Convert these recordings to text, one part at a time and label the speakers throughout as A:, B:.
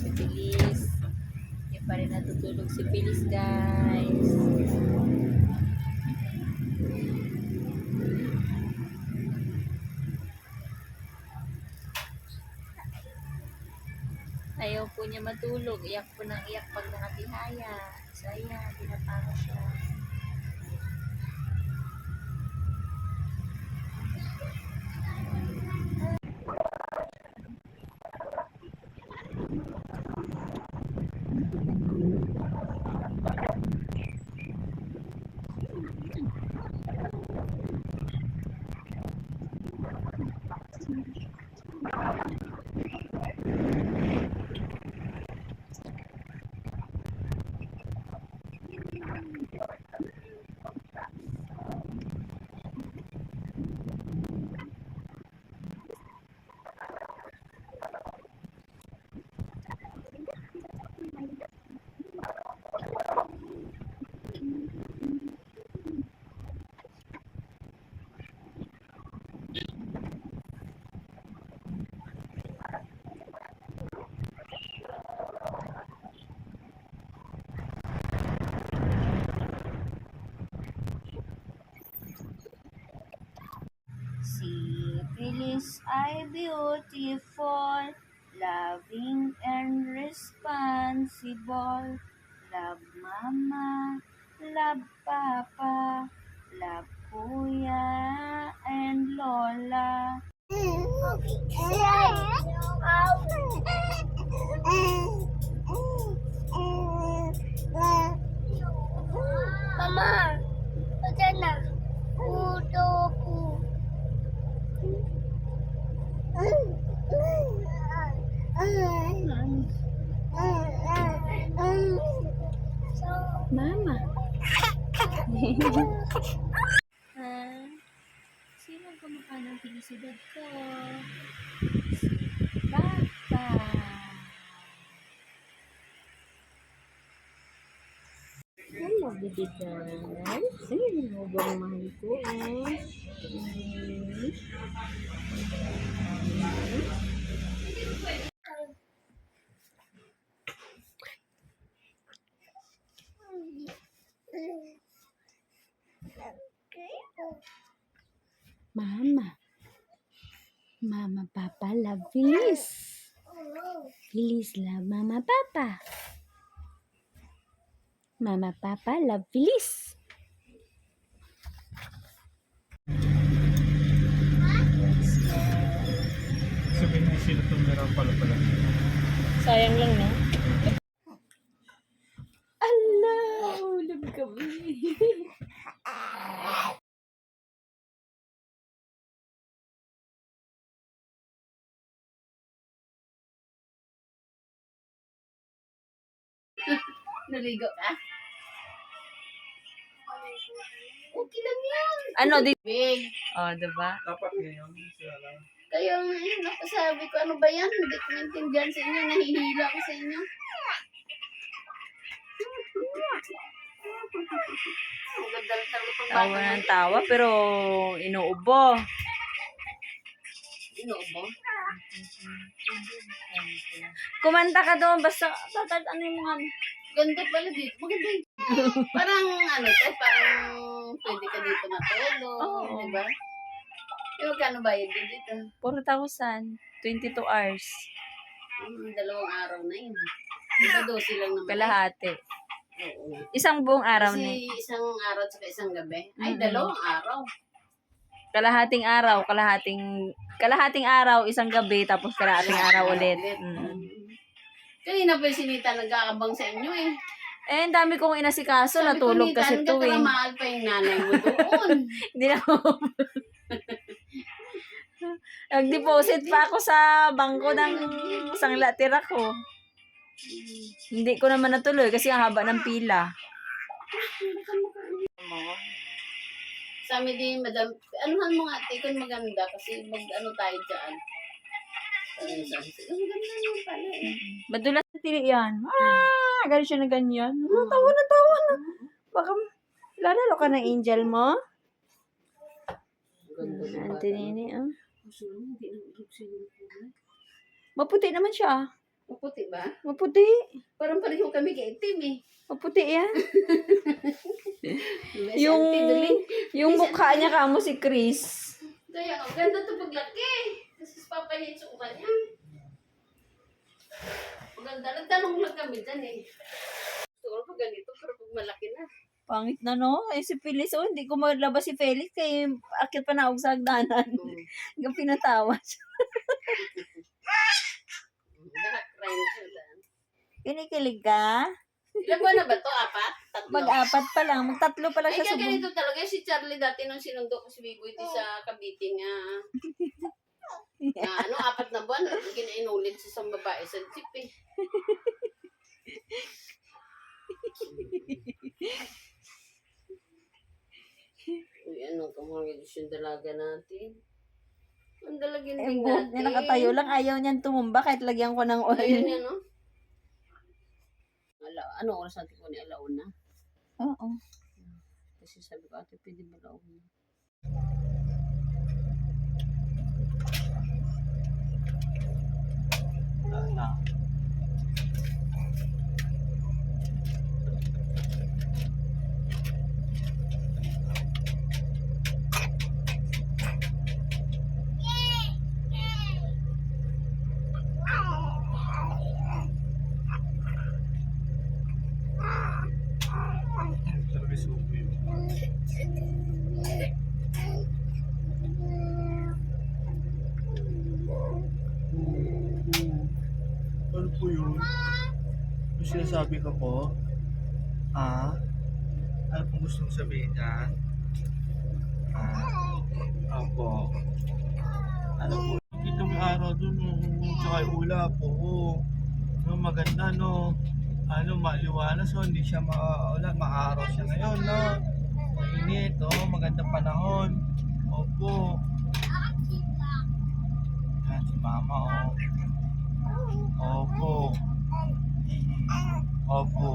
A: si Feliz. Hindi pa rin natutulog si Feliz, guys. Ayaw po niya matulog. Iyak po ng iyak pag nakatihaya. So, ayan, pinapako siya. Si Feliz ay beautiful, loving and responsible. Love mama, love papa, love kuya and lola.
B: Mama, baca na. Udo po.
A: Mama. Sino ang kamukha ng felicidad ko? Si Papa. Hello, baby girl. Sino bang mahal ko eh? Mama. Mama, Papa love Feliz. Feliz love Mama, Papa. Mama, Papa love Feliz.
C: Sabihin mo sino itong meron pala.
A: Sayang lang na. Allah, hulog kami. Naligo ka?
B: Okay lang yan.
A: Ano, di?
B: Big.
A: Oh, diba?
C: Dapat ngayon, sila lang.
B: Kaya nga yun, napasabi ko, ano ba yan? Hindi ko maintindihan sa inyo, nahihila ko sa inyo. Ang ganda lang talaga pang
A: Tawa ng tawa, pero inuubo.
B: Inuubo?
A: Kumanta ka doon, basta tatatanin mo nga.
B: Ganda pala dito. Maganda yun. Parang ano to, parang pwede ka dito matulog.
A: Oo.
B: Diba? Yung magkano bayad din dito?
A: 4,000, 22 hours.
B: 2 araw na yun. Diba 12 lang naman.
A: Kalahati.
B: Oo.
A: Isang buong araw
B: Kasi
A: na.
B: isang araw at isang gabi. Ay,
A: Mm-mm.
B: 2 araw.
A: Kalahating araw, kalahating araw, isang gabi, tapos kalahating araw ulit.
B: Kanina pa yung sinita nagkakabang sa inyo eh.
A: Eh, ang dami kong inasikaso, natulog kasi to eh.
B: Nagkakaramaan pa yung nanay mo doon.
A: Hindi na ako. Nag-deposit pa ako sa bangko ng sangla tira ko. Hindi ko naman natuloy kasi ang haba ng pila.
B: Sa amin din, madam, anuhan mo nga, ate, kung maganda kasi mag-ano tayo dyan. Ang ganda naman pala eh.
A: Madulas na tili yan. Ganun siya na ganyan. Tawa na. Baka lalalo ka ng angel mo. Auntie Nini, ah. Maputi naman siya.
B: Maputi ba?
A: Maputi.
B: Parang pareho kami kay itim eh.
A: Maputi yan.
B: May
A: Yung,
B: auntie, dali.
A: yung mukha niya kamo si Chris.
B: Kaya, ang ganda to paglaki. Kasi papa niya yung suka niya. Maganda. Nagtanong lang kami dyan eh. Gusto ko pag ganito, pero pag malaki na.
A: Pangit na no? Eh si Felix, oh, hindi ko maglabas si Felix kay akit pa na ako sa hagdanan. Hanggang pinatawa siya.
B: Nakakry na siya dyan.
A: Kinikilig ka?
B: Ilan buwan na ba to? Apat? Tatlo?
A: Mag-apat pa lang. Magtatlo pa lang
B: Ay,
A: siya
B: kaya
A: sa
B: ganito talaga. Si Charlie dati nung sinundo ko si Biboy di sa Cavite nga. Na, 4 na buwan. Ginainulit sa isang babae sa jeep eh. Uy, ano ka mga yung dalaga natin? Ang dalagin
A: Eh,
B: din
A: buhok
B: natin.
A: niya nakatayo lang. Ayaw niyan tumumba kahit lagyan ko ng oil.
B: Ayun yan, no? Ano oras natin ko ni alauna?
A: Oo.
B: Kasi sabi ko, ate, pwede ba alauna?
C: Talaga suko yun. Ano po yun? Ano sinasabi ka po? Ah? Ano pong gusto mong sabihin niyan? Opo. Ano po? Dito may araw dun, tsaka yung ulap, oo. No, maganda, no? Ano, maliwanag, so hindi siya maaraw siya ngayon, no? Mainit, oh, magandang panahon. Opo. Yan, si mama, oh. Opo. Opo.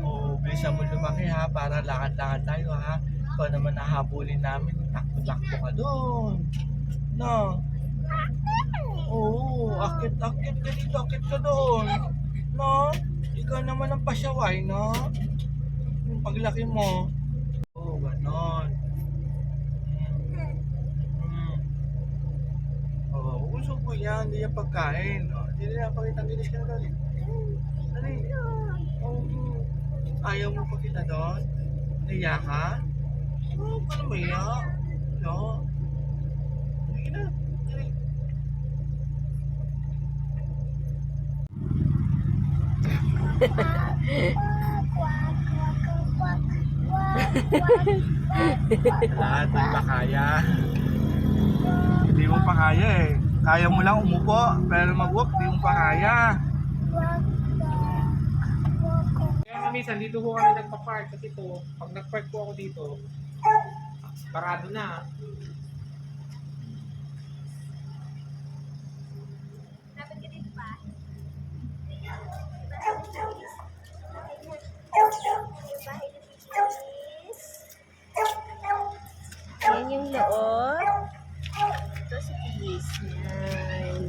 C: Oh, bilisan mo lumaki ha, para lakad-lakad tayo ha. Ikaw naman nahabulin namin, takbo-takbo ka doon. No? Oo, akit-akit ka dito, akit ka doon. No? Ikaw naman ang pasyaway, no? Yung paglaki mo. Oo, ganon. Oo, uso ko yan, hindi yan pagkain. No? Hindi na pakitang ginis ka na doon. Dali. Oo. Ayaw mo pakita doon? Naiya ka? Oo, paano mo iyak? No? Sige na. Dali. Lahat ng makaya. Hindi mo pa kaya eh. Kaya mo lang umupo, pero mag-walk, hindi mo pa kaya.
D: Kaya minsan dito ko kami nagpa-park kasi po, pag nag-park po ako dito, parado na.
A: Ayan yung loob. Ito si Chris. Yan.